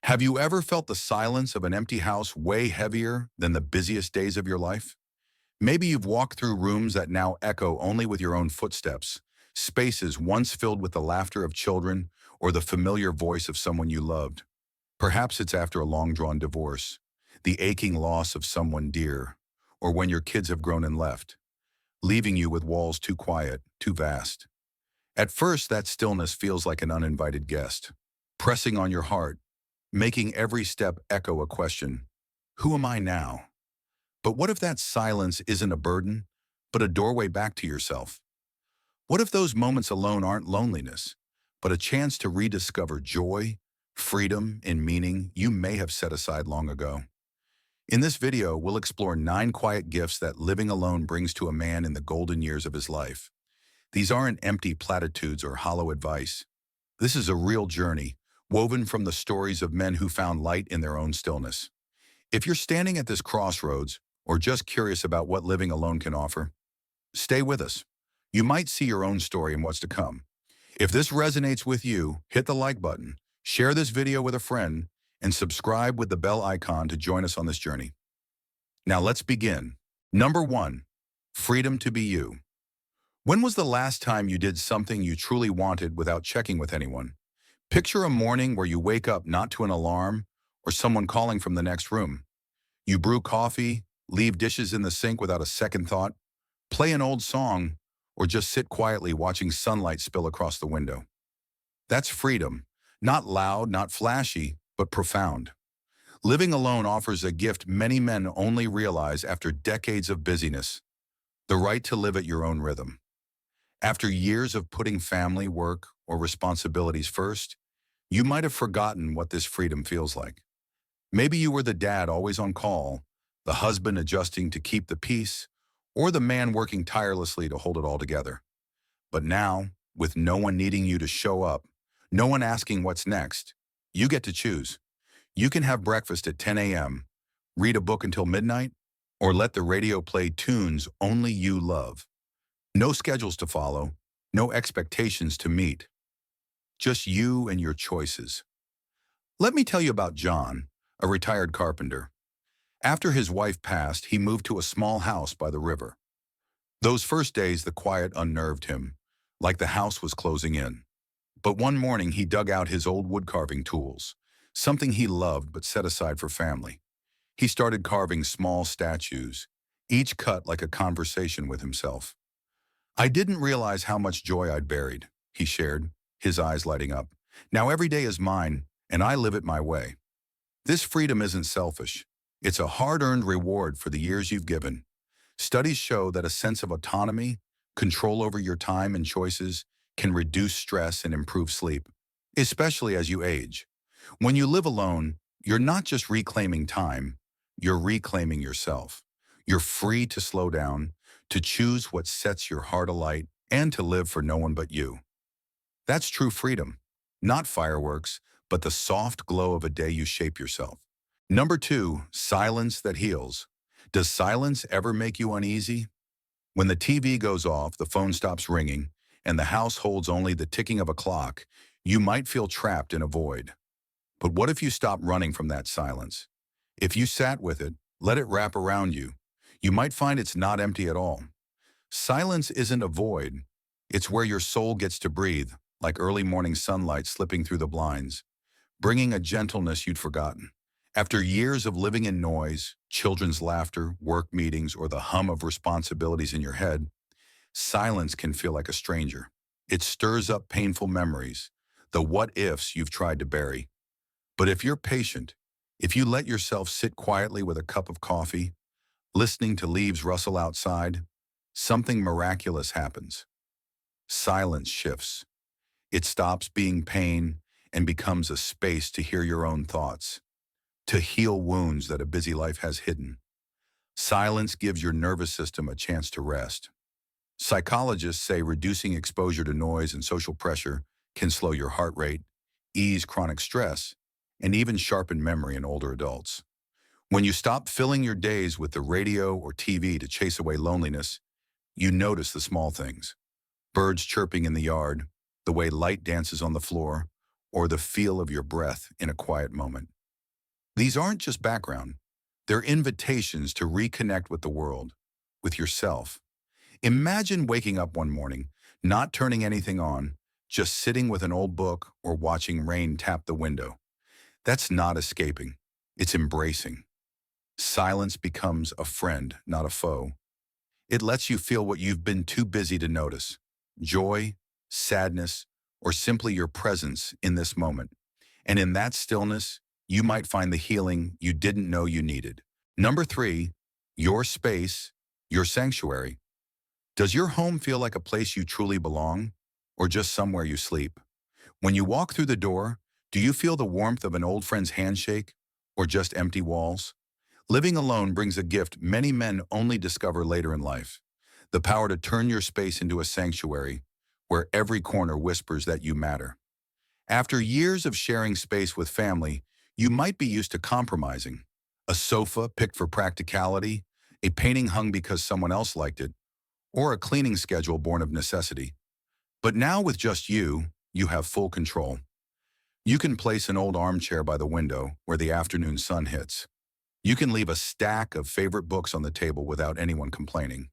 Have you ever felt the silence of an empty house way heavier than the busiest days of your life? Maybe you've walked through rooms that now echo only with your own footsteps, spaces once filled with the laughter of children or the familiar voice of someone you loved. Perhaps it's after a long-drawn divorce, the aching loss of someone dear, or when your kids have grown and left, leaving you with walls too quiet, too vast. At first, that stillness feels like an uninvited guest, pressing on your heart, making every step echo a question. Who am I now? But what if that silence isn't a burden, but a doorway back to yourself? What if those moments alone aren't loneliness, but a chance to rediscover joy, freedom, and meaning you may have set aside long ago? In this video, we'll explore 9 quiet gifts that living alone brings to a man in the golden years of his life. These aren't empty platitudes or hollow advice. This is a real journey, woven from the stories of men who found light in their own stillness. If you're standing at this crossroads, or just curious about what living alone can offer, stay with us. You might see your own story in what's to come. If this resonates with you, hit the like button, share this video with a friend, and subscribe with the bell icon to join us on this journey. Now let's begin. Number 1, freedom to be you. When was the last time you did something you truly wanted without checking with anyone? Picture a morning where you wake up not to an alarm or someone calling from the next room. You brew coffee, leave dishes in the sink without a second thought, play an old song, or just sit quietly watching sunlight spill across the window. That's freedom. Not loud, not flashy, but profound. Living alone offers a gift many men only realize after decades of busyness: the right to live at your own rhythm. After years of putting family, work, or responsibilities first, you might have forgotten what this freedom feels like. Maybe you were the dad always on call, the husband adjusting to keep the peace, or the man working tirelessly to hold it all together. But now, with no one needing you to show up, no one asking what's next, you get to choose. You can have breakfast at 10 a.m., read a book until midnight, or let the radio play tunes only you love. No schedules to follow, no expectations to meet. Just you and your choices. Let me tell you about John, a retired carpenter. After his wife passed, he moved to a small house by the river. Those first days, the quiet unnerved him, like the house was closing in. But one morning, he dug out his old woodcarving tools, something he loved but set aside for family. He started carving small statues, each cut like a conversation with himself. "I didn't realize how much joy I'd buried," he shared, his eyes lighting up. "Now every day is mine, and I live it my way." This freedom isn't selfish. It's a hard-earned reward for the years you've given. Studies show that a sense of autonomy, control over your time and choices, can reduce stress and improve sleep, especially as you age. When you live alone, you're not just reclaiming time, you're reclaiming yourself. You're free to slow down, to choose what sets your heart alight, and to live for no one but you. That's true freedom. Not fireworks, but the soft glow of a day you shape yourself. Number 2, silence that heals. Does silence ever make you uneasy? When the TV goes off, the phone stops ringing, and the house holds only the ticking of a clock, you might feel trapped in a void. But what if you stopped running from that silence? If you sat with it, let it wrap around you, you might find it's not empty at all. Silence isn't a void. It's where your soul gets to breathe, like early morning sunlight slipping through the blinds, bringing a gentleness you'd forgotten. After years of living in noise, children's laughter, work meetings, or the hum of responsibilities in your head, silence can feel like a stranger. It stirs up painful memories, the what-ifs you've tried to bury. But if you're patient, if you let yourself sit quietly with a cup of coffee, listening to leaves rustle outside, something miraculous happens. Silence shifts. It stops being pain and becomes a space to hear your own thoughts, to heal wounds that a busy life has hidden. Silence gives your nervous system a chance to rest. Psychologists say reducing exposure to noise and social pressure can slow your heart rate, ease chronic stress, and even sharpen memory in older adults. When you stop filling your days with the radio or TV to chase away loneliness, you notice the small things: birds chirping in the yard, the way light dances on the floor, or the feel of your breath in a quiet moment. These aren't just background. They're invitations to reconnect with the world, with yourself. Imagine waking up one morning, not turning anything on, just sitting with an old book or watching rain tap the window. That's not escaping. It's embracing. Silence becomes a friend, not a foe. It lets you feel what you've been too busy to notice. Joy, sadness, or simply your presence in this moment. And in that stillness, you might find the healing you didn't know you needed. Number 3, your space, your sanctuary. Does your home feel like a place you truly belong, or just somewhere you sleep? When you walk through the door, do you feel the warmth of an old friend's handshake, or just empty walls? Living alone brings a gift many men only discover later in life: the power to turn your space into a sanctuary where every corner whispers that you matter. After years of sharing space with family, you might be used to compromising. A sofa picked for practicality, a painting hung because someone else liked it, or a cleaning schedule born of necessity. But now with just you have full control. You can place an old armchair by the window where the afternoon sun hits. You can leave a stack of favorite books on the table without anyone complaining.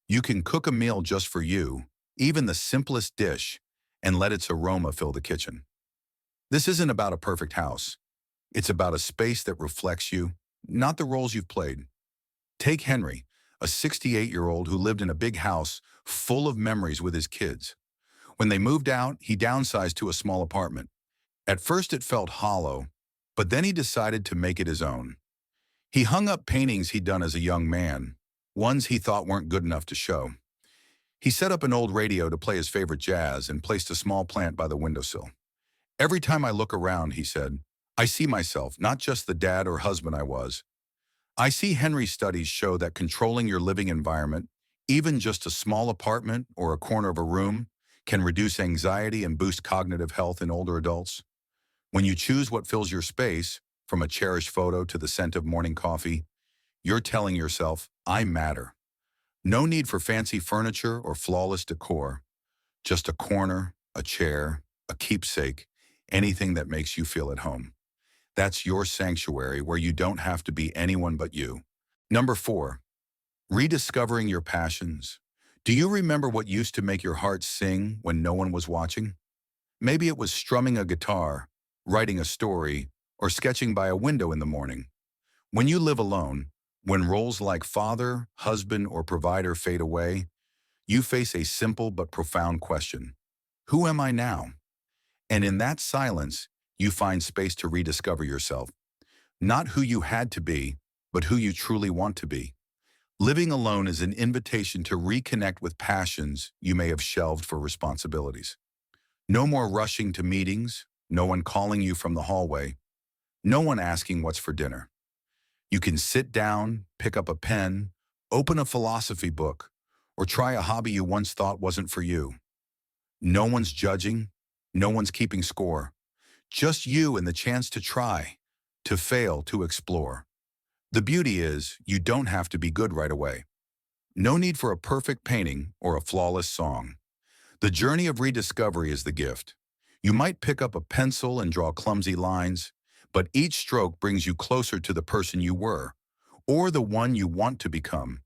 You can cook a meal just for you, even the simplest dish, and let its aroma fill the kitchen. This isn't about a perfect house. It's about a space that reflects you, not the roles you've played. Take Henry, a 68-year-old who lived in a big house full of memories with his kids. When they moved out, he downsized to a small apartment. At first it felt hollow, but then he decided to make it his own. He hung up paintings he'd done as a young man, ones he thought weren't good enough to show. He set up an old radio to play his favorite jazz and placed a small plant by the windowsill. Every time I look around, he said, I see myself, not just the dad or husband I was. I see Henry's studies show that controlling your living environment, even just a small apartment or a corner of a room, can reduce anxiety and boost cognitive health in older adults. When you choose what fills your space, from a cherished photo to the scent of morning coffee, you're telling yourself, I matter. No need for fancy furniture or flawless decor. Just a corner, a chair, a keepsake, anything that makes you feel at home. That's your sanctuary where you don't have to be anyone but you. Number 4, rediscovering your passions. Do you remember what used to make your heart sing when no one was watching? Maybe it was strumming a guitar, writing a story, or sketching by a window in the morning. When you live alone, when roles like father, husband, or provider fade away, you face a simple but profound question. Who am I now? And in that silence, you find space to rediscover yourself. Not who you had to be, but who you truly want to be. Living alone is an invitation to reconnect with passions you may have shelved for responsibilities. No more rushing to meetings, no one calling you from the hallway, no one asking what's for dinner. You can sit down, pick up a pen, open a philosophy book, or try a hobby you once thought wasn't for you. No one's judging, no one's keeping score. Just you and the chance to try, to fail, to explore. The beauty is, you don't have to be good right away. No need for a perfect painting or a flawless song. The journey of rediscovery is the gift. You might pick up a pencil and draw clumsy lines, but each stroke brings you closer to the person you were, or the one you want to become.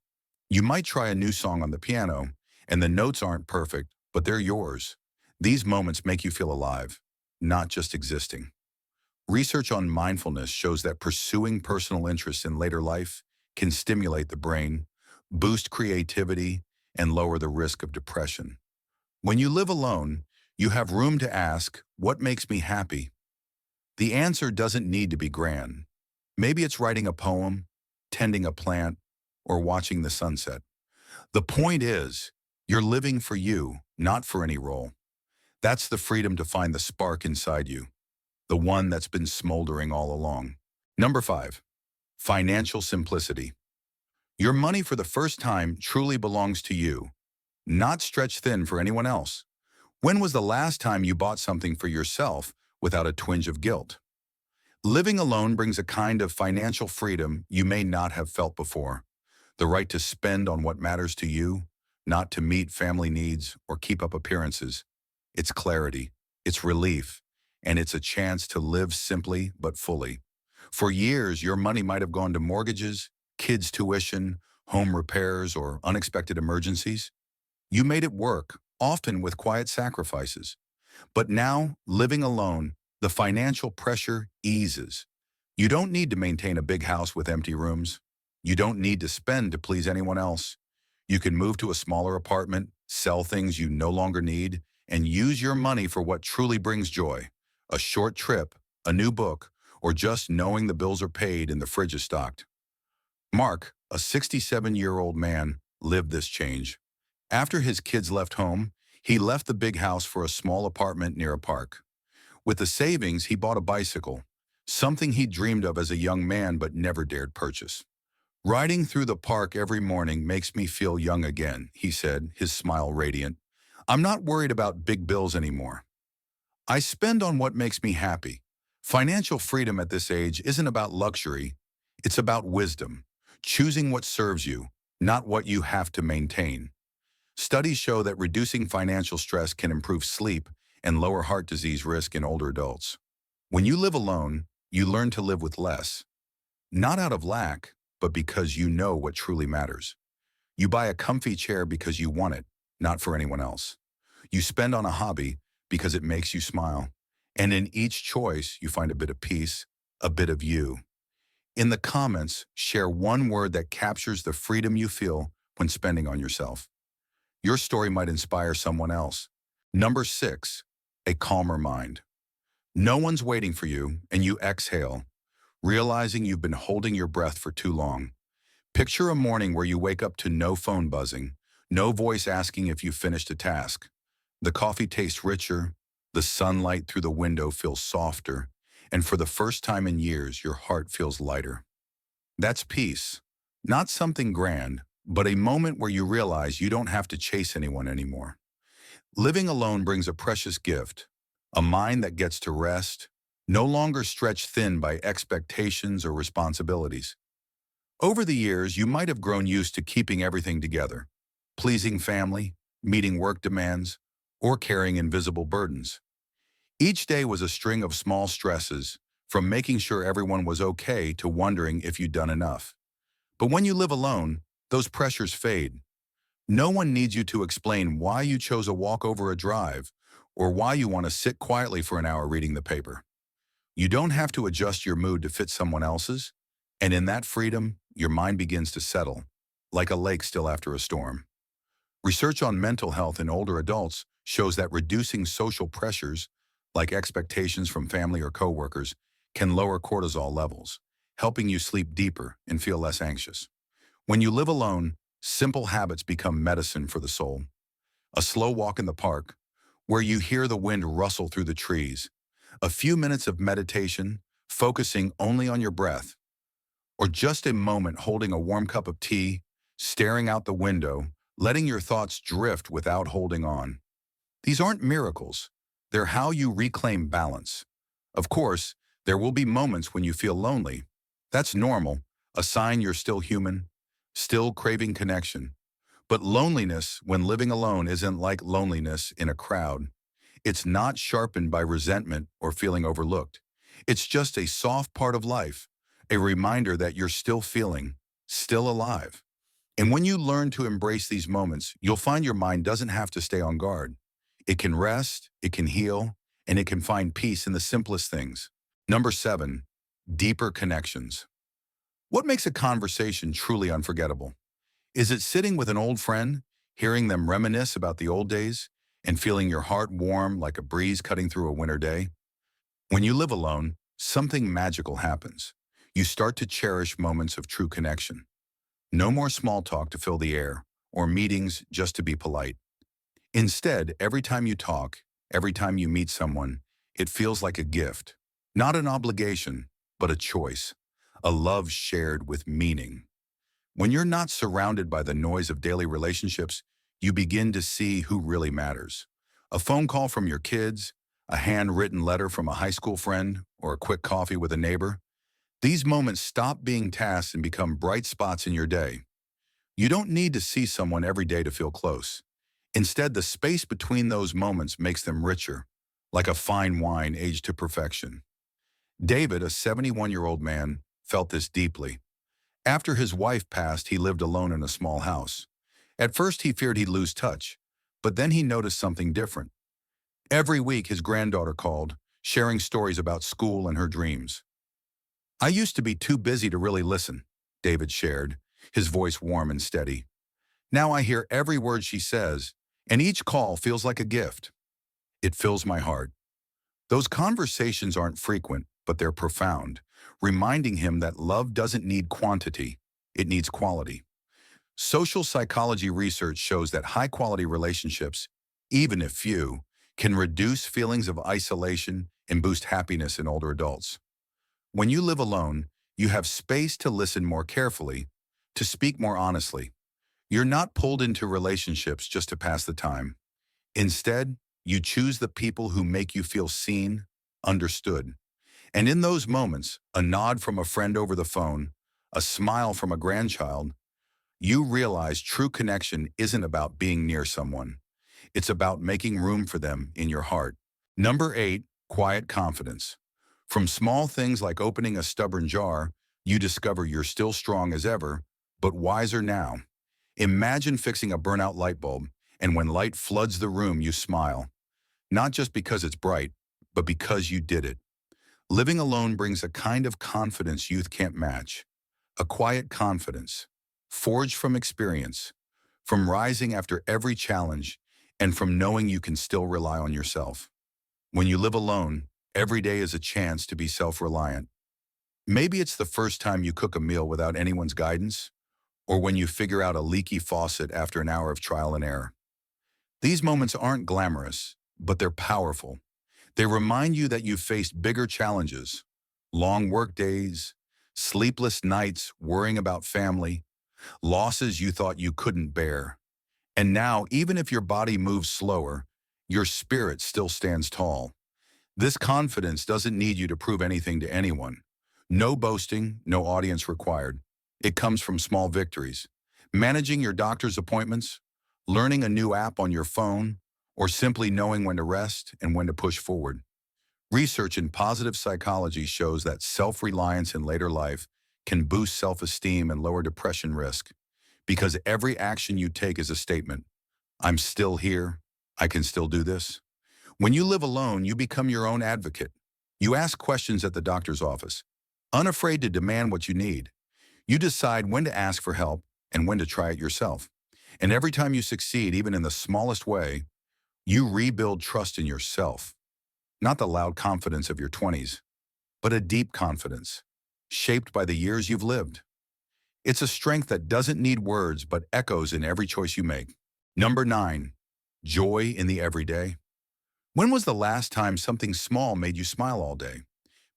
You might try a new song on the piano, and the notes aren't perfect, but they're yours. These moments make you feel alive, not just existing. Research on mindfulness shows that pursuing personal interests in later life can stimulate the brain, boost creativity, and lower the risk of depression. When you live alone, you have room to ask, what makes me happy? The answer doesn't need to be grand. Maybe it's writing a poem, tending a plant, or watching the sunset. The point is, you're living for you, not for any role. That's the freedom to find the spark inside you, the one that's been smoldering all along. Number 5, financial simplicity. Your money for the first time truly belongs to you, not stretched thin for anyone else. When was the last time you bought something for yourself without a twinge of guilt? Living alone brings a kind of financial freedom you may not have felt before. The right to spend on what matters to you, not to meet family needs or keep up appearances. It's clarity, it's relief, and it's a chance to live simply but fully. For years, your money might have gone to mortgages, kids' tuition, home repairs, or unexpected emergencies. You made it work, often with quiet sacrifices. But now, living alone, the financial pressure eases. You don't need to maintain a big house with empty rooms. You don't need to spend to please anyone else. You can move to a smaller apartment, sell things you no longer need, and use your money for what truly brings joy. A short trip, a new book, or just knowing the bills are paid and the fridge is stocked. Mark, a 67-year-old man, lived this change. After his kids left home, he left the big house for a small apartment near a park. With the savings, he bought a bicycle, something he dreamed of as a young man but never dared purchase. Riding through the park every morning makes me feel young again, he said, his smile radiant. I'm not worried about big bills anymore. I spend on what makes me happy. Financial freedom at this age isn't about luxury, it's about wisdom, choosing what serves you, not what you have to maintain. Studies show that reducing financial stress can improve sleep and lower heart disease risk in older adults. When you live alone, you learn to live with less, not out of lack, but because you know what truly matters. You buy a comfy chair because you want it, not for anyone else. You spend on a hobby because it makes you smile. And in each choice, you find a bit of peace, a bit of you. In the comments, share one word that captures the freedom you feel when spending on yourself. Your story might inspire someone else. Number 6, a calmer mind. No one's waiting for you, and you exhale, realizing you've been holding your breath for too long. Picture a morning where you wake up to no phone buzzing, no voice asking if you finished a task. The coffee tastes richer, the sunlight through the window feels softer, and for the first time in years, your heart feels lighter. That's peace. Not something grand, but a moment where you realize you don't have to chase anyone anymore. Living alone brings a precious gift, a mind that gets to rest, no longer stretched thin by expectations or responsibilities. Over the years, you might have grown used to keeping everything together, pleasing family, meeting work demands, or carrying invisible burdens. Each day was a string of small stresses, from making sure everyone was okay to wondering if you'd done enough. But when you live alone, those pressures fade. No one needs you to explain why you chose a walk over a drive or why you want to sit quietly for an hour reading the paper. You don't have to adjust your mood to fit someone else's, and in that freedom, your mind begins to settle, like a lake still after a storm. Research on mental health in older adults shows that reducing social pressures, like expectations from family or coworkers, can lower cortisol levels, helping you sleep deeper and feel less anxious. When you live alone, simple habits become medicine for the soul. A slow walk in the park, where you hear the wind rustle through the trees, a few minutes of meditation, focusing only on your breath, or just a moment holding a warm cup of tea, staring out the window, letting your thoughts drift without holding on. These aren't miracles. They're how you reclaim balance. Of course, there will be moments when you feel lonely. That's normal, a sign you're still human, still craving connection. But loneliness when living alone isn't like loneliness in a crowd. It's not sharpened by resentment or feeling overlooked. It's just a soft part of life, a reminder that you're still feeling, still alive. And when you learn to embrace these moments, you'll find your mind doesn't have to stay on guard. It can rest, it can heal, and it can find peace in the simplest things. Number 7, deeper connections. What makes a conversation truly unforgettable? Is it sitting with an old friend, hearing them reminisce about the old days, and feeling your heart warm like a breeze cutting through a winter day? When you live alone, something magical happens. You start to cherish moments of true connection. No more small talk to fill the air, or meetings just to be polite. Instead, every time you talk, every time you meet someone, it feels like a gift. Not an obligation, but a choice. A love shared with meaning. When you're not surrounded by the noise of daily relationships, you begin to see who really matters. A phone call from your kids, a handwritten letter from a high school friend, or a quick coffee with a neighbor. These moments stop being tasks and become bright spots in your day. You don't need to see someone every day to feel close. Instead, the space between those moments makes them richer, like a fine wine aged to perfection. David, a 71-year-old man, felt this deeply. After his wife passed, he lived alone in a small house. At first, he feared he'd lose touch, but then he noticed something different. Every week, his granddaughter called, sharing stories about school and her dreams. "I used to be too busy to really listen," David shared, his voice warm and steady. "Now I hear every word she says, and each call feels like a gift. It fills my heart." Those conversations aren't frequent, but they're profound, reminding him that love doesn't need quantity, it needs quality. Social psychology research shows that high-quality relationships, even if few, can reduce feelings of isolation and boost happiness in older adults. When you live alone, you have space to listen more carefully, to speak more honestly. You're not pulled into relationships just to pass the time. Instead, you choose the people who make you feel seen, understood. And in those moments, a nod from a friend over the phone, a smile from a grandchild, you realize true connection isn't about being near someone. It's about making room for them in your heart. Number 8, quiet confidence. From small things like opening a stubborn jar, you discover you're still strong as ever, but wiser now. Imagine fixing a burnout light bulb, and when light floods the room, you smile. Not just because it's bright, but because you did it. Living alone brings a kind of confidence youth can't match. A quiet confidence, forged from experience, from rising after every challenge, and from knowing you can still rely on yourself. When you live alone, every day is a chance to be self-reliant. Maybe it's the first time you cook a meal without anyone's guidance, or when you figure out a leaky faucet after an hour of trial and error. These moments aren't glamorous, but they're powerful. They remind you that you've faced bigger challenges, long work days, sleepless nights worrying about family, losses you thought you couldn't bear. And now, even if your body moves slower, your spirit still stands tall. This confidence doesn't need you to prove anything to anyone. No boasting, no audience required. It comes from small victories. Managing your doctor's appointments, learning a new app on your phone, or simply knowing when to rest and when to push forward. Research in positive psychology shows that self-reliance in later life can boost self-esteem and lower depression risk, because every action you take is a statement. I'm still here. I can still do this. When you live alone, you become your own advocate. You ask questions at the doctor's office, unafraid to demand what you need. You decide when to ask for help and when to try it yourself. And every time you succeed, even in the smallest way, you rebuild trust in yourself. Not the loud confidence of your 20s, but a deep confidence, shaped by the years you've lived. It's a strength that doesn't need words but echoes in every choice you make. Number 9, joy in the everyday. When was the last time something small made you smile all day?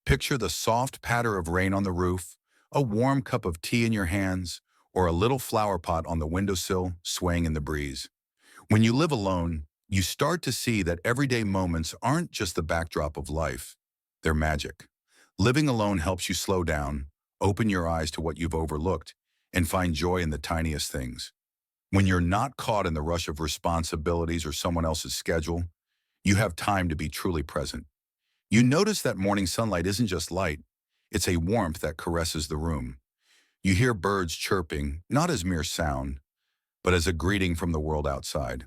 Picture the soft patter of rain on the roof, a warm cup of tea in your hands, or a little flower pot on the windowsill swaying in the breeze. When you live alone, you start to see that everyday moments aren't just the backdrop of life. They're magic. Living alone helps you slow down, open your eyes to what you've overlooked, and find joy in the tiniest things. When you're not caught in the rush of responsibilities or someone else's schedule, you have time to be truly present. You notice that morning sunlight isn't just light, it's a warmth that caresses the room. You hear birds chirping, not as mere sound, but as a greeting from the world outside.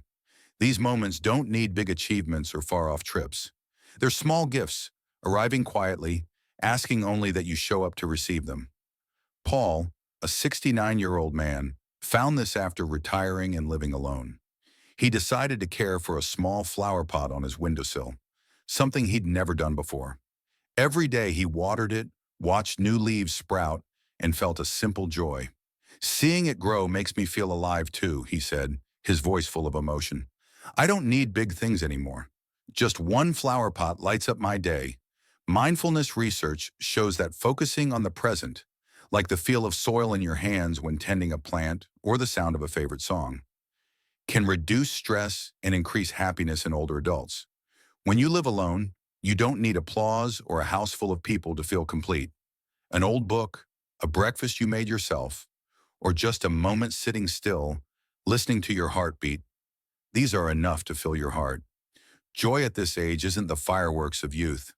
These moments don't need big achievements or far-off trips. They're small gifts, arriving quietly, asking only that you show up to receive them. Paul, a 69-year-old man, found this after retiring and living alone. He decided to care for a small flower pot on his windowsill, something he'd never done before. Every day he watered it, watched new leaves sprout, and felt a simple joy. "Seeing it grow makes me feel alive too," he said, his voice full of emotion. "I don't need big things anymore. Just one flower pot lights up my day." Mindfulness research shows that focusing on the present, like the feel of soil in your hands when tending a plant or the sound of a favorite song, can reduce stress and increase happiness in older adults. When you live alone, you don't need applause or a house full of people to feel complete. An old book, a breakfast you made yourself, or just a moment sitting still, listening to your heartbeat, these are enough to fill your heart. Joy at this age isn't the fireworks of youth.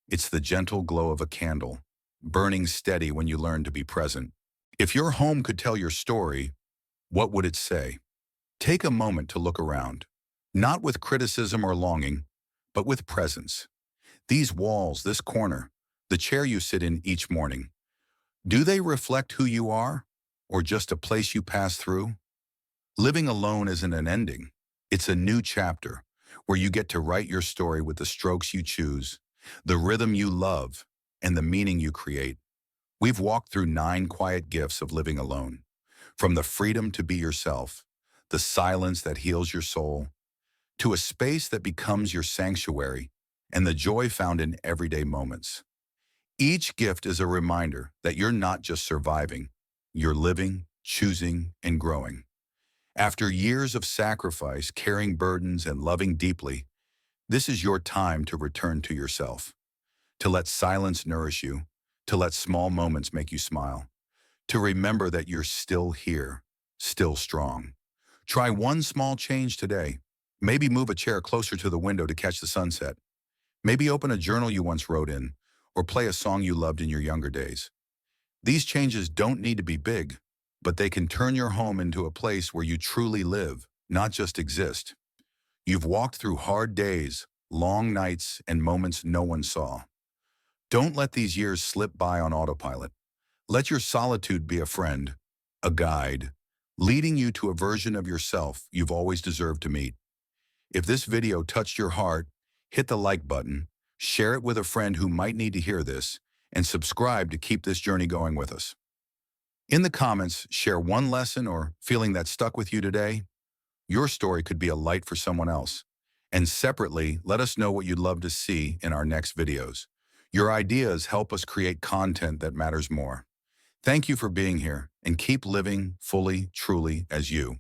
It's the gentle glow of a candle, burning steady when you learn to be present. If your home could tell your story, what would it say? Take a moment to look around, not with criticism or longing, but with presence. These walls, this corner, the chair you sit in each morning, do they reflect who you are, or just a place you pass through? Living alone isn't an ending. It's a new chapter where you get to write your story with the strokes you choose, the rhythm you love, and the meaning you create. We've walked through 9 quiet gifts of living alone, from the freedom to be yourself, the silence that heals your soul, to a space that becomes your sanctuary, and the joy found in everyday moments. Each gift is a reminder that you're not just surviving, you're living, choosing, and growing. After years of sacrifice, carrying burdens, and loving deeply, this is your time to return to yourself, to let silence nourish you, to let small moments make you smile, to remember that you're still here, still strong. Try one small change today. Maybe move a chair closer to the window to catch the sunset. Maybe open a journal you once wrote in, or play a song you loved in your younger days. These changes don't need to be big, but they can turn your home into a place where you truly live, not just exist. You've walked through hard days, long nights, and moments no one saw. Don't let these years slip by on autopilot. Let your solitude be a friend, a guide, leading you to a version of yourself you've always deserved to meet. If this video touched your heart, hit the like button, share it with a friend who might need to hear this, and subscribe to keep this journey going with us. In the comments, share one lesson or feeling that stuck with you today. Your story could be a light for someone else. And separately, let us know what you'd love to see in our next videos. Your ideas help us create content that matters more. Thank you for being here, and keep living fully, truly as you.